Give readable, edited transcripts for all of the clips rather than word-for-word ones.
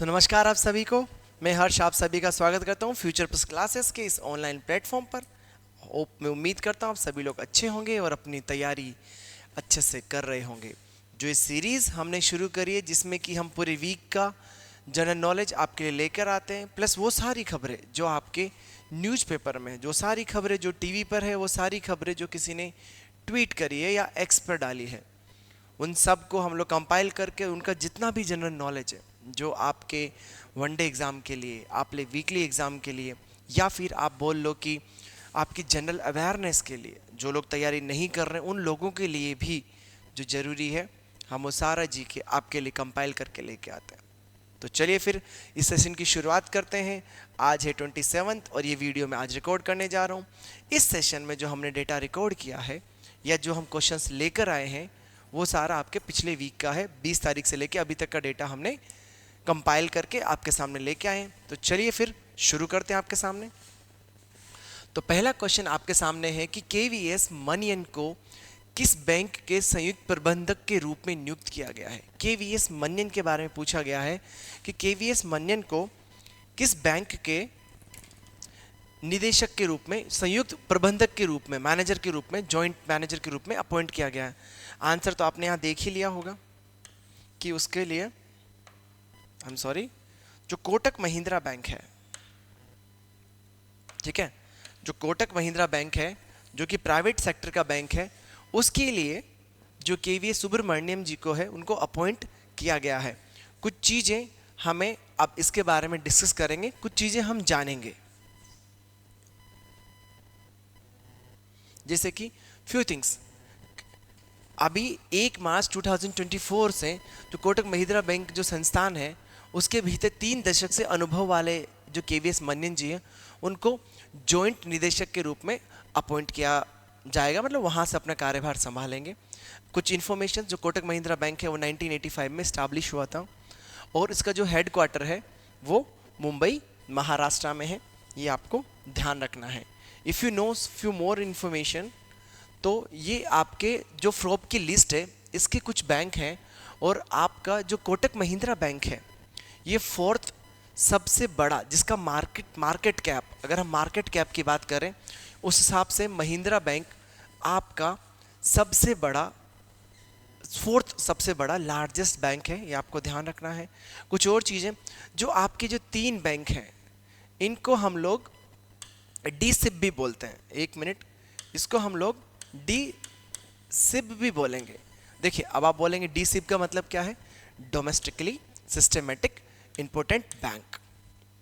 तो नमस्कार आप सभी को, मैं हर्ष आप सभी का स्वागत करता हूं फ्यूचर प्लस क्लासेस के इस ऑनलाइन प्लेटफॉर्म पर। मैं उम्मीद करता हूं आप सभी लोग अच्छे होंगे और अपनी तैयारी अच्छे से कर रहे होंगे। जो इस सीरीज़ हमने शुरू करी है जिसमें कि हम पूरे वीक का जनरल नॉलेज आपके लिए लेकर आते हैं, प्लस वो सारी खबरें जो आपके न्यूज़पेपर में, जो सारी खबरें जो टीवी पर है, वो सारी खबरें जो किसी ने ट्वीट करी है या एक्स पर डाली है, उन सब को हम लोग कंपाइल करके उनका जितना भी जनरल नॉलेज है जो आपके वनडे एग्ज़ाम के लिए, आप ले वीकली एग्ज़ाम के लिए, या फिर आप बोल लो कि आपकी जनरल अवेयरनेस के लिए, जो लोग तैयारी नहीं कर रहे हैं उन लोगों के लिए भी जो ज़रूरी है, हम वो सारा जी के आपके लिए कंपाइल करके लेके आते हैं। तो चलिए फिर इस सेशन की शुरुआत करते हैं। आज है 27 और ये वीडियो मैं आज रिकॉर्ड करने जा रहा हूँ। इस सेशन में जो हमने डेटा रिकॉर्ड किया है या जो हम क्वेश्चंस लेकर आए हैं वो सारा आपके पिछले वीक का है। 20 तारीख से लेके अभी तक का डेटा हमने कंपाइल करके आपके सामने लेके आए हैं। तो चलिए फिर शुरू करते हैं आपके सामने। तो पहला क्वेश्चन आपके सामने है कि केवीएस मनियन को किस बैंक के संयुक्त प्रबंधक के रूप में नियुक्त किया गया है। केवीएस मनियन के बारे में पूछा गया है कि केवीएस मनियन को किस बैंक के निदेशक के रूप में, संयुक्त प्रबंधक के रूप में, मैनेजर के रूप में, जॉइंट मैनेजर के रूप में अपॉइंट किया गया है। आंसर तो आपने यहाँ देख ही लिया होगा कि उसके लिए जो कोटक महिंद्रा बैंक है, ठीक है, जो कोटक महिंद्रा बैंक है जो कि प्राइवेट सेक्टर का बैंक है, उसके लिए जो केवीएस सुब्रमण्यम जी को है उनको अपॉइंट किया गया है। कुछ चीज़ें हमें अब इसके बारे में डिस्कस करेंगे, कुछ चीज़ें हम जानेंगे, जैसे कि फ्यू थिंग्स। अभी 1 मार्च 2024 से जो कोटक महिंद्रा बैंक जो संस्थान है उसके भीतर 3 दशक से अनुभव वाले जो केवीएस मनियन जी हैं उनको जॉइंट निदेशक के रूप में अपॉइंट किया जाएगा, मतलब वहाँ से अपना कार्यभार संभालेंगे। कुछ इन्फॉर्मेशन, जो कोटक महिंद्रा बैंक है वो 1985 में इस्टाब्लिश हुआ था और इसका जो हेड क्वार्टर है वो मुंबई महाराष्ट्र में है। ये आपको ध्यान रखना है। If you know few more information, तो ये आपके जो फ्रॉप की लिस्ट है इसके कुछ बैंक हैं और आपका जो कोटक महिंद्रा बैंक है ये 4th सबसे बड़ा, जिसका मार्केट कैप, अगर हम मार्केट कैप की बात करें उस हिसाब से महिंद्रा बैंक आपका सबसे बड़ा, 4th सबसे बड़ा लार्जेस्ट बैंक है। ये आपको ध्यान रखना है। कुछ और चीज़ें, जो आपके जो 3 बैंक हैं इनको हम लोग डी सिप भी बोलते हैं। 1 मिनट, इसको हम लोग डी सिप भी बोलेंगे। देखिए अब आप बोलेंगे डी सिप का मतलब क्या है, डोमेस्टिकली सिस्टमेटिक इंपॉर्टेंट बैंक,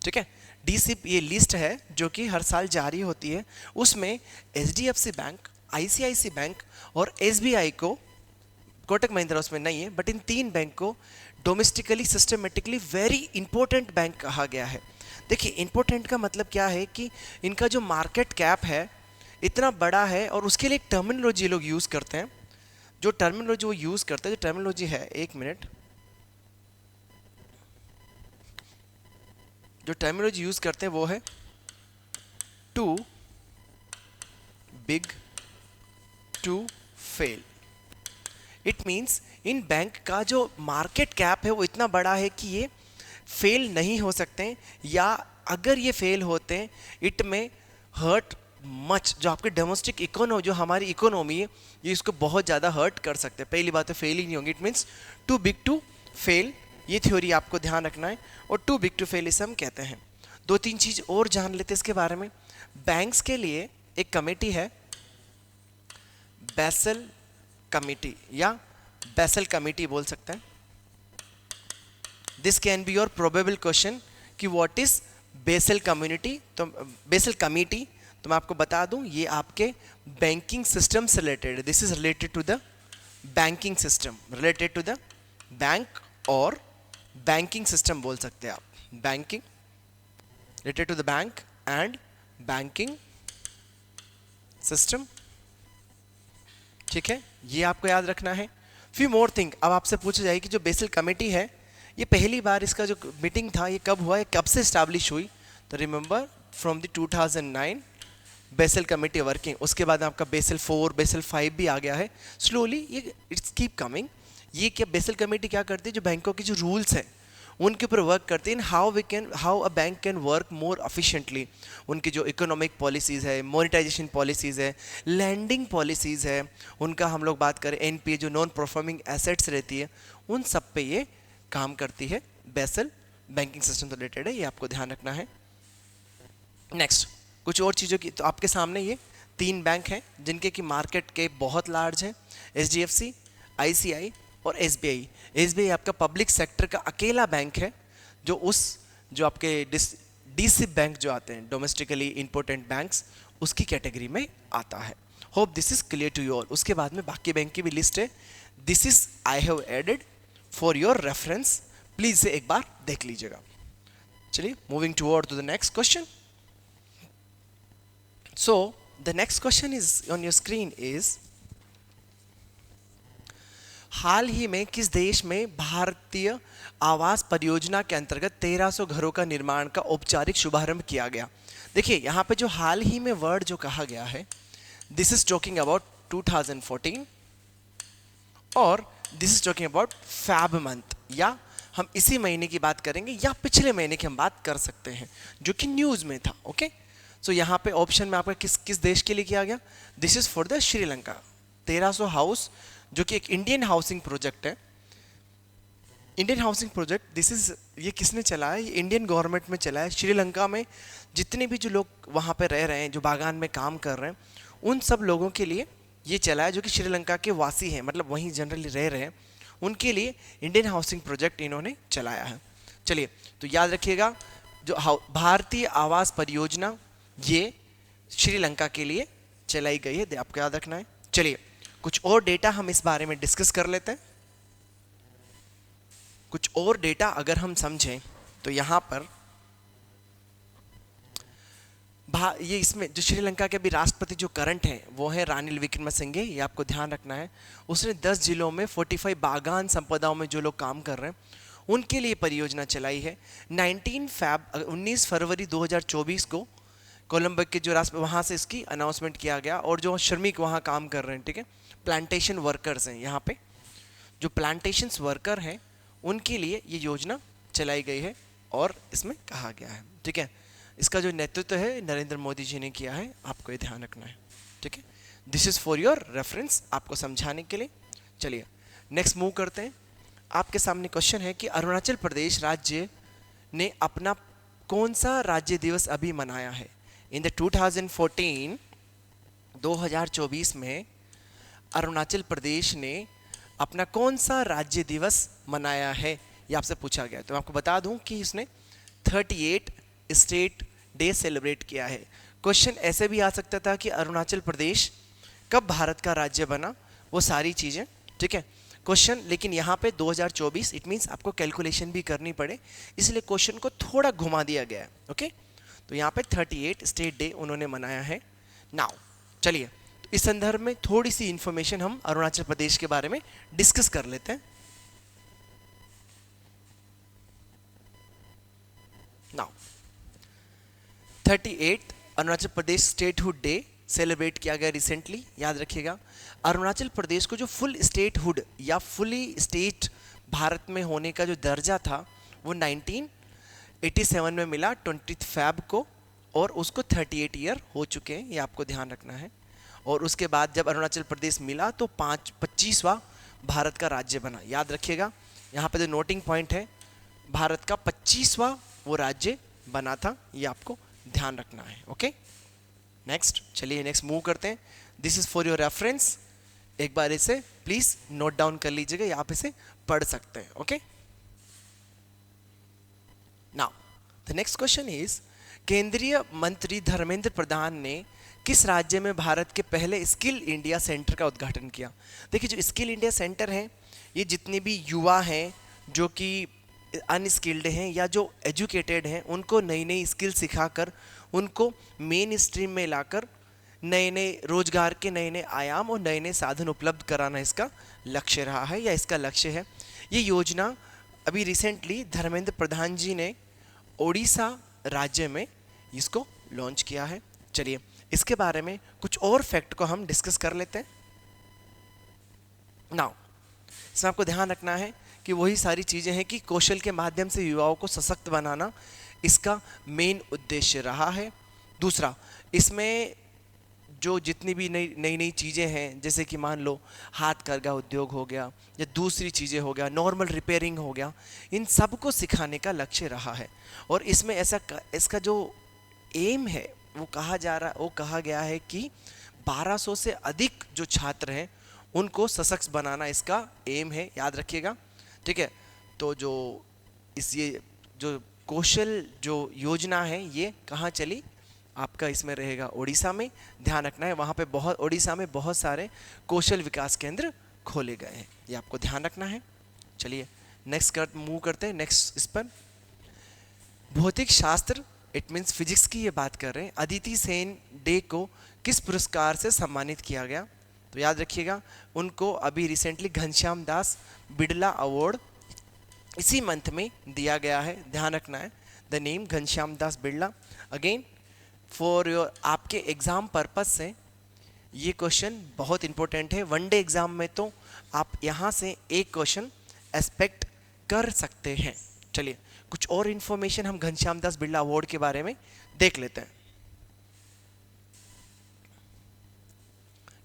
ठीक है। डी सिप ये लिस्ट है जो कि हर साल जारी होती है। उसमें एचडीएफसी बैंक, आईसीआईसी बैंक और एसबीआई को, कोटक महिंद्रा उसमें नहीं है, बट इन 3 बैंक को domestically systematically very important bank कहा गया है। देखिए इंपॉर्टेंट का मतलब क्या है कि इनका जो मार्केट कैप है इतना बड़ा है और उसके लिए एक टर्मिनोलॉजी लोग यूज़ करते हैं। जो टर्मिनोलॉजी वो यूज़ करते हैं, जो टर्मिनोलॉजी है, 1 मिनट, जो टर्मिनोलॉजी यूज़ करते हैं वो है too big to fail. It means in bank का जो मार्केट कैप है वो इतना बड़ा है कि ये फेल नहीं हो सकते हैं, या अगर ये फेल होते हैं इट में हर्ट मच, जो आपके डोमेस्टिक इकोनॉमी, जो हमारी इकोनॉमी है, ये इसको बहुत ज़्यादा हर्ट कर सकते हैं। पहली बात तो फेल ही नहीं होंगी। It means too big to fail, ये थ्योरी आपको ध्यान रखना है। और टू बिग टू फेल इसे हम कहते हैं। 2-3 चीज़ और जान लेते हैं इसके बारे में। बैंक्स के लिए एक कमेटी है, बेसल कमेटी या बेसल कमेटी बोल सकते हैं। This can be your probable question कि व्हाट इज बेसल कम्युनिटी, तो बेसल कमेटी, तो मैं आपको बता दूं ये आपके बैंकिंग सिस्टम से रिलेटेड है। This is related to the banking system, related to the bank और बैंकिंग सिस्टम बोल सकते हैं आप। Banking related to the bank and banking system, ठीक है, ये आपको याद रखना है। फ्यू मोर थिंग अब आपसे पूछा जाए कि जो बेसल कमेटी है ये पहली बार इसका जो मीटिंग था ये कब हुआ है, कब से इस्टेब्लिश हुई, तो remember from the 2009 basal committee working. उसके बाद आपका बेसल 4, बेसल 5 भी आ गया है। स्लोली ये इट्स कीप कमिंग। ये क्या बेसल कमेटी क्या करती है, जो बैंकों के जो रूल्स हैं उनके ऊपर वर्क करते हैं, how a bank can work more efficiently. उनकी जो इकोनॉमिक पॉलिसीज़ है, मोनेटाइजेशन पॉलिसीज़ है, लैंडिंग पॉलिसीज़ है, उनका हम लोग बात करें एनपीए जो नॉन परफॉर्मिंग एसेट्स रहती है, उन सब पे ये काम करती है। बेसल बैंकिंग सिस्टम से रिलेटेड है, ये आपको ध्यान रखना है। नेक्स्ट कुछ और चीज़ों की, तो आपके सामने ये 3 बैंक हैं जिनके की मार्केट के बहुत लार्ज है, एचडीएफसी, आईसीआई और एसबीआई। एसबीआई आपका पब्लिक सेक्टर का अकेला बैंक है जो आपके डीसी बैंक जो आते हैं, डोमेस्टिकली इंपॉर्टेंट बैंक्स, उसकी कैटेगरी में आता है। Hope this is clear to you all. उसके बाद में बाकी बैंक की भी लिस्ट है, this is I have added for your reference, please से एक बार देख लीजिएगा। चलिए moving to the next question. So the next question is on your screen is, हाल ही में किस देश में भारतीय आवास परियोजना के अंतर्गत 1300 घरों का निर्माण का औपचारिक शुभारंभ किया गया। देखिए यहाँ पे जो हाल ही में वर्ड जो कहा गया है, दिस इज टॉकिंग अबाउट 2014 और this is talking about Feb month, या हम इसी महीने की बात करेंगे या पिछले महीने की हम बात कर सकते हैं जो कि न्यूज़ में था। ओके सो यहाँ पे ऑप्शन में आपका किस देश के लिए किया गया, this is for the Sri Lanka. 1300 house जो कि एक इंडियन हाउसिंग प्रोजेक्ट है, Indian housing project, this is, ये किसने चलाया, ये इंडियन गवर्नमेंट में चला है। श्रीलंका में जितने भी जो लोग वहाँ पे रह रहे हैं, जो बागान में काम कर रहे हैं, उन सब लोगों के लिए ये चला है जो कि श्रीलंका के वासी हैं, मतलब वहीं जनरली रह रहे हैं, उनके लिए इंडियन हाउसिंग प्रोजेक्ट इन्होंने चलाया है। चलिए तो याद रखिएगा, जो भारतीय आवास परियोजना ये श्रीलंका के लिए चलाई गई है, आपको याद रखना है। चलिए कुछ और डेटा हम इस बारे में डिस्कस कर लेते हैं। कुछ और डेटा अगर हम समझें तो यहाँ पर ये इसमें जो श्रीलंका के अभी राष्ट्रपति जो करंट हैं वो है रानिल विक्रमसिंघे, ये आपको ध्यान रखना है। उसने 10 जिलों में 45 बागान संपदाओं में जो लोग काम कर रहे हैं उनके लिए परियोजना चलाई है। 19 फरवरी 2024 को कोलंबो के जो राष्ट्र वहाँ से इसकी अनाउंसमेंट किया गया, और जो श्रमिक वहाँ काम कर रहे हैं, ठीक है, प्लांटेशन वर्कर्स हैं, यहाँ पे जो प्लांटेशंस वर्कर हैं उनके लिए ये योजना चलाई गई है और इसमें कहा गया है, ठीक है। इसका जो नेतृत्व है नरेंद्र मोदी जी ने किया है, आपको ये ध्यान रखना है, ठीक है। This is for your reference, आपको समझाने के लिए। चलिए नेक्स्ट मूव करते हैं। आपके सामने क्वेश्चन है कि अरुणाचल प्रदेश राज्य ने अपना कौन सा राज्य दिवस अभी मनाया है। इन द 2024 में अरुणाचल प्रदेश ने अपना कौन सा राज्य दिवस मनाया है, ये आपसे पूछा गया। तो मैं आपको बता दूं कि इसने 38 स्टेट डे सेलिब्रेट किया है। क्वेश्चन ऐसे भी आ सकता था कि अरुणाचल प्रदेश कब भारत का राज्य बना, वो सारी चीज़ें, ठीक है क्वेश्चन। लेकिन यहाँ पे 2024 इट मीन्स आपको कैलकुलेशन भी करनी पड़े, इसलिए क्वेश्चन को थोड़ा घुमा दिया गया है। ओके तो यहाँ पे 38 स्टेट डे उन्होंने मनाया है। नाउ चलिए तो इस संदर्भ में थोड़ी सी इंफॉर्मेशन हम अरुणाचल प्रदेश के बारे में डिस्कस कर लेते हैं। Now 38 Arunachal Pradesh statehood day celebrate किया गया रिसेंटली। याद रखिएगा अरुणाचल प्रदेश को जो फुल स्टेटहुड या फुली स्टेट भारत में होने का जो दर्जा था वो 1987 में मिला 20 फैब को, और उसको 38 ईयर हो चुके हैं, ये आपको ध्यान रखना है। और उसके बाद जब अरुणाचल प्रदेश मिला तो 25वां भारत का राज्य बना। याद रखिएगा यहाँ पे जो नोटिंग पॉइंट है, भारत का 25वां वो राज्य बना था, ये आपको ध्यान रखना है। ओके नेक्स्ट, चलिए नेक्स्ट मूव करते हैं। This is for your reference, एक बार इसे प्लीज नोट डाउन कर लीजिएगा, यहाँ पे से पढ़ सकते हैं। Okay now the next question is, केंद्रीय मंत्री धर्मेंद्र प्रधान ने किस राज्य में भारत के पहले स्किल इंडिया सेंटर का उद्घाटन किया। देखिए जो स्किल इंडिया सेंटर हैं, ये जितने भी युवा हैं जो कि अनस्किल्ड हैं या जो एजुकेटेड हैं, उनको नई नई स्किल सिखाकर उनको मेन स्ट्रीम में लाकर नए नए रोजगार के नए नए आयाम और नए नए साधन उपलब्ध कराना इसका लक्ष्य रहा है या इसका लक्ष्य है। ये योजना अभी रिसेंटली धर्मेंद्र प्रधान जी ने ओडिशा राज्य में इसको लॉन्च किया है। चलिए इसके बारे में कुछ और फैक्ट को हम डिस्कस कर लेते हैं। नाउ इसमें आपको ध्यान रखना है कि वही सारी चीज़ें हैं कि कौशल के माध्यम से युवाओं को सशक्त बनाना इसका मेन उद्देश्य रहा है। दूसरा, इसमें जो जितनी भी नई नई नई चीज़ें हैं, जैसे कि मान लो हाथ करघा उद्योग हो गया या दूसरी चीज़ें हो गया, नॉर्मल रिपेयरिंग हो गया, इन सब को सिखाने का लक्ष्य रहा है। और इसमें इसका जो एम है वो कहा गया है कि 1200 से अधिक जो छात्र हैं उनको सशक्त बनाना इसका एम है, याद रखिएगा। ठीक है, तो जो ये जो कौशल जो योजना है ये कहाँ चली, आपका इसमें रहेगा उड़ीसा में। ध्यान रखना है, वहाँ पे उड़ीसा में बहुत सारे कौशल विकास केंद्र खोले गए हैं, ये आपको ध्यान रखना है। चलिए मूव करते हैं नेक्स्ट इस पर। भौतिक शास्त्र इट मीन्स फिजिक्स की ये बात कर रहे हैं। अदिति सेन डे को किस पुरस्कार से सम्मानित किया गया? तो याद रखिएगा, उनको अभी रिसेंटली घनश्याम दास बिड़ला अवार्ड इसी मंथ में दिया गया है, ध्यान रखना है। The name Ghanshyam Das Birla. Again for your आपके एग्जाम पर्पस से ये क्वेश्चन बहुत इंपॉर्टेंट है। वनडे एग्जाम में तो आप यहाँ से एक क्वेश्चन एक्सपेक्ट कर सकते हैं। चलिए कुछ और इंफॉर्मेशन हम घनश्याम दास बिड़ला अवार्ड के बारे में देख लेते हैं।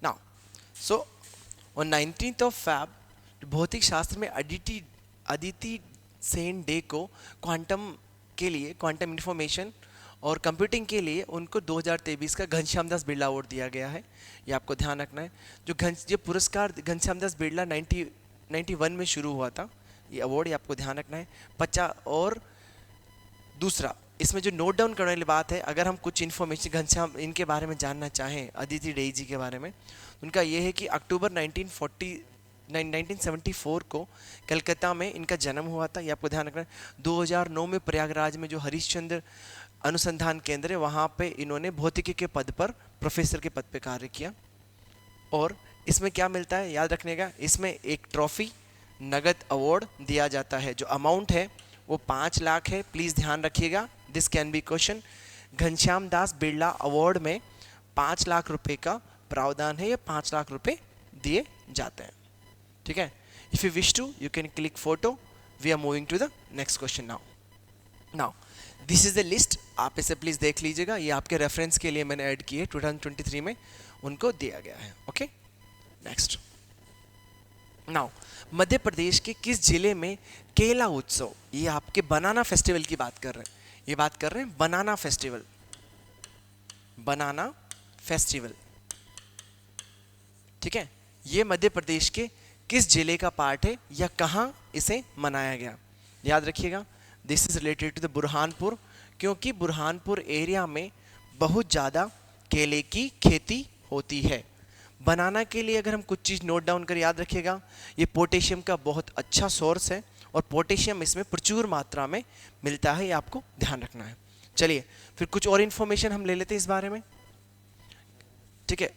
Now so on 19th of Feb भौतिक शास्त्र में अदिति सेन डे को क्वांटम के लिए, क्वांटम इंफॉर्मेशन और कंप्यूटिंग के लिए उनको 2023 का घनश्याम दास बिड़ला अवार्ड दिया गया है, ये आपको ध्यान रखना है। ये पुरस्कार घनश्याम दास बिड़ला 1991 में शुरू हुआ था, ये अवार्ड, ये आपको ध्यान रखना है। 50 और दूसरा इसमें जो नोट डाउन करने वाली बात है, अगर हम कुछ इन्फॉर्मेशन घनश्याम इनके बारे में जानना चाहें, अदिति डे जी के बारे में, उनका ये है कि अक्टूबर 1974 को कलकत्ता में इनका जन्म हुआ था, ये आपको ध्यान रखना है। 2009 में प्रयागराज में जो हरिश्चंद्र अनुसंधान केंद्र है वहाँ पे इन्होंने भौतिकी के पद पर, प्रोफेसर के पद पे कार्य किया। और इसमें क्या मिलता है याद रखने का, इसमें एक ट्रॉफी, नगद अवार्ड दिया जाता है। जो अमाउंट है वो 5 लाख है, प्लीज़ ध्यान रखिएगा, this can B question. Ghanshyam Das Birla award में 5 लाख रुपए का प्रावधान है, या 5 लाख रुपए दिए जाते हैं। ठीक है, if you wish to you can click photo. We are moving to the next question now this is the list, आप इसे प्लीज देख लीजिएगा, ये आपके रेफरेंस के लिए मैंने ऐड की है, 2023 में उनको दिया गया है। Okay next. Now Madhya Pradesh के किस जिले में केला उत्सव, ये आपके बनाना फेस्टिवल की बात कर रहे हैं, ये बात कर रहे हैं बनाना फेस्टिवल, बनाना फेस्टिवल। ठीक है, ये मध्य प्रदेश के किस जिले का पार्ट है या कहाँ इसे मनाया गया? याद रखिएगा, this is related to the Burhanpur, क्योंकि बुरहानपुर एरिया में बहुत ज़्यादा केले की खेती होती है। बनाना के लिए अगर हम कुछ चीज़ नोट डाउन कर याद रखिएगा, ये पोटेशियम का बहुत अच्छा सोर्स है और पोटेशियम इसमें प्रचुर मात्रा में मिलता है, ये आपको ध्यान रखना है। चलिए फिर कुछ और इन्फॉर्मेशन हम ले लेते हैं इस बारे में। ठीक है,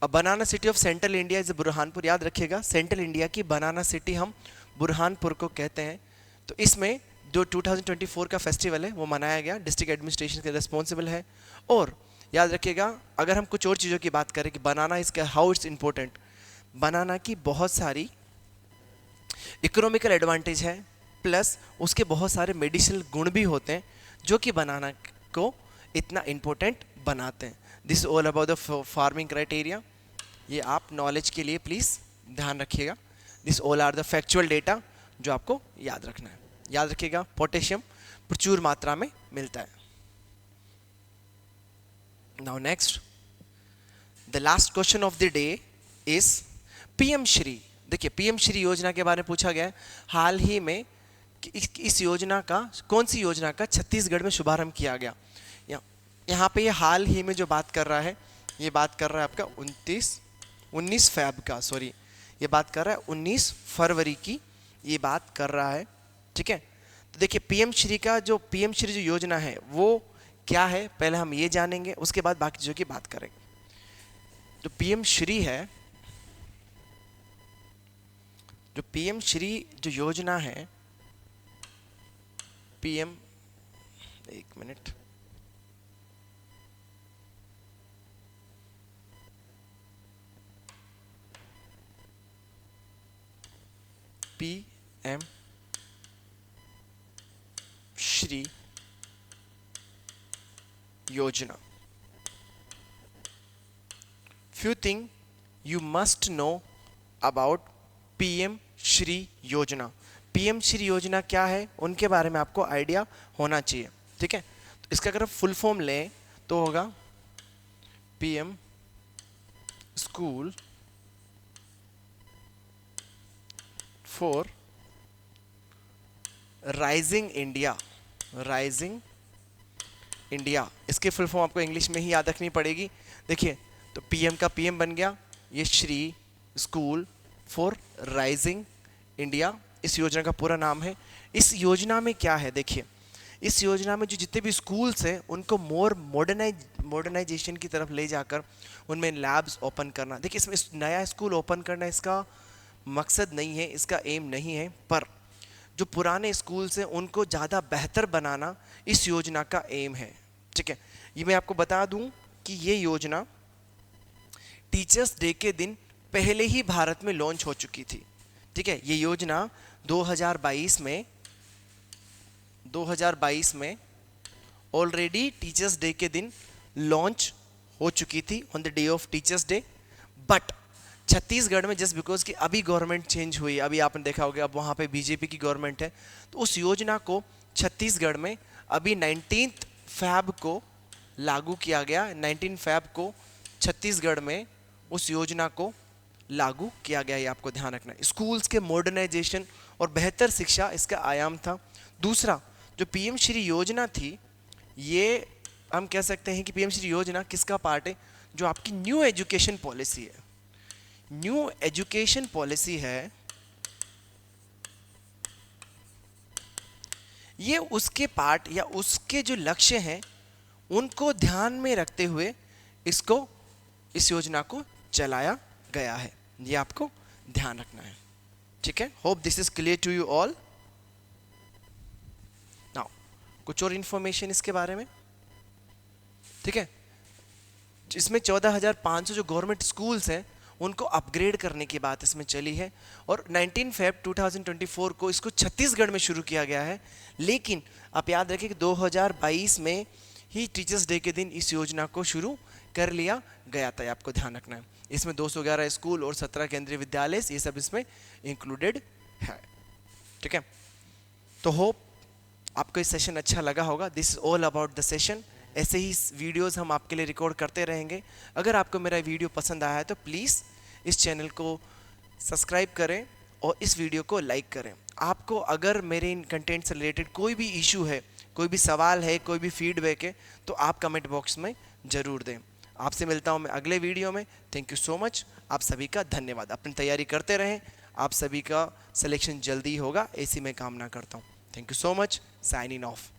banana city of central India is Burhanpur, याद रखिएगा, सेंट्रल इंडिया की बनाना सिटी हम बुरहानपुर को कहते हैं। तो इसमें जो 2024 का फेस्टिवल है वो मनाया गया, डिस्ट्रिक्ट एडमिनिस्ट्रेशन के रिस्पॉन्सिबल है। और याद रखिएगा, अगर हम कुछ और चीज़ों की बात करें कि बनाना इसका हाउ इट्स इम्पोर्टेंट, बनाना की बहुत सारी इकोनॉमिकल एडवांटेज है, प्लस उसके बहुत सारे मेडिसिनल गुण भी होते हैं जो कि बनाना को इतना इम्पोर्टेंट बनाते हैं। This all about the farming criteria, ये आप नॉलेज के लिए प्लीज़ ध्यान रखिएगा। This all are the factual data जो आपको याद रखना है। याद रखिएगा, पोटेशियम प्रचुर मात्रा में मिलता है। Now next, the last question of the day is PM Shri. देखिए, पीएम श्री योजना के बारे में पूछा गया है हाल ही में कि इस योजना का, कौन सी योजना का छत्तीसगढ़ में शुभारंभ किया गया। यहाँ पे ये हाल ही में जो बात कर रहा है, ये बात कर रहा है आपका 19 फैब का, सॉरी, ये बात कर रहा है 19 फरवरी की, ये बात कर रहा है। ठीक है, तो देखिए पीएम श्री जो योजना है वो क्या है, पहले हम ये जानेंगे, उसके बाद बाकी चीज़ों की बात करेंगे। जो पीएम श्री है, जो पीएम श्री जो योजना है, पीएम, एक मिनट, PM श्री योजना. Few things you must know about PM Shri योजना. PM श्री योजना क्या है उनके बारे में आपको आइडिया होना चाहिए. ठीक है, तो इसका अगर फुल फॉर्म लें तो होगा PM school for rising India. Rising India, इसके फुल फॉर्म आपको इंग्लिश में ही याद रखनी पड़ेगी. देखिए, तो PM का PM बन गया, ये Shri school for rising India इस योजना का पूरा नाम है. इस योजना में क्या है, देखिए, इस योजना में जो जितने भी स्कूल्स हैं उनको मोर मॉडर्नाइजेशन की तरफ ले जाकर उनमें लैब्स ओपन करना. देखिए, इसमें नया स्कूल ओपन करना इसका मकसद नहीं है, इसका एम नहीं है, पर जो पुराने स्कूल्स हैं उनको ज़्यादा बेहतर बनाना इस योजना का एम है. ठीक है, ये मैं आपको बता दूं कि ये योजना टीचर्स डे के दिन पहले ही भारत में लॉन्च हो चुकी थी. ठीक है, ये योजना 2022 में ऑलरेडी टीचर्स डे के दिन लॉन्च हो चुकी थी on the day of teachers day. But Chhattisgarh में जस्ट बिकॉज कि अभी गवर्नमेंट चेंज हुई, अभी आपने देखा होगा अब वहाँ पे बीजेपी की गवर्नमेंट है, तो उस योजना को छत्तीसगढ़ में अभी 19 फैब को लागू किया गया. 19 फैब को छत्तीसगढ़ में उस योजना को लागू किया गया, ये आपको ध्यान रखना है. स्कूल्स के मॉडर्नाइजेशन और बेहतर शिक्षा इसका आयाम था. दूसरा, जो PM श्री योजना थी, ये हम कह सकते हैं कि PM श्री योजना किसका पार्ट है, जो आपकी न्यू एजुकेशन पॉलिसी है. न्यू एजुकेशन पॉलिसी है, ये उसके पार्ट या उसके जो लक्ष्य हैं उनको ध्यान में रखते हुए इस योजना को चलाया गया है. ये आपको ध्यान रखना है. ठीक है, hope this is clear to you all. Now कुछ और इंफॉर्मेशन इसके बारे में. ठीक है, इसमें 14,500 जो गवर्नमेंट स्कूल्स हैं उनको अपग्रेड करने की बात इसमें चली है, और 19 फरवरी 2024 को इसको छत्तीसगढ़ में शुरू किया गया है. लेकिन आप याद रखें कि 2022 में ही टीचर्स डे के दिन इस योजना को शुरू कर लिया गया था. आपको ध्यान रखना है. इसमें 211 स्कूल और 17 केंद्रीय विद्यालय ये सब इसमें इंक्लूडेड है. ठीक है, तो होप आपको इस सेशन अच्छा लगा होगा. This is all about the session. ऐसे ही वीडियोस हम आपके लिए रिकॉर्ड करते रहेंगे. अगर आपको मेरा वीडियो पसंद आया है तो प्लीज़ इस चैनल को सब्सक्राइब करें और इस वीडियो को लाइक करें. आपको अगर मेरे इन कंटेंट से रिलेटेड कोई भी इशू है, कोई भी सवाल है, कोई भी फीडबैक है, तो आप कमेंट बॉक्स में ज़रूर दें. आपसे मिलता हूं मैं अगले वीडियो में. Thank you so much. आप सभी का धन्यवाद. अपनी तैयारी करते रहें. आप सभी का सिलेक्शन जल्दी होगा, ऐसी मैं कामना करता हूं. Thank you so much. Signing off.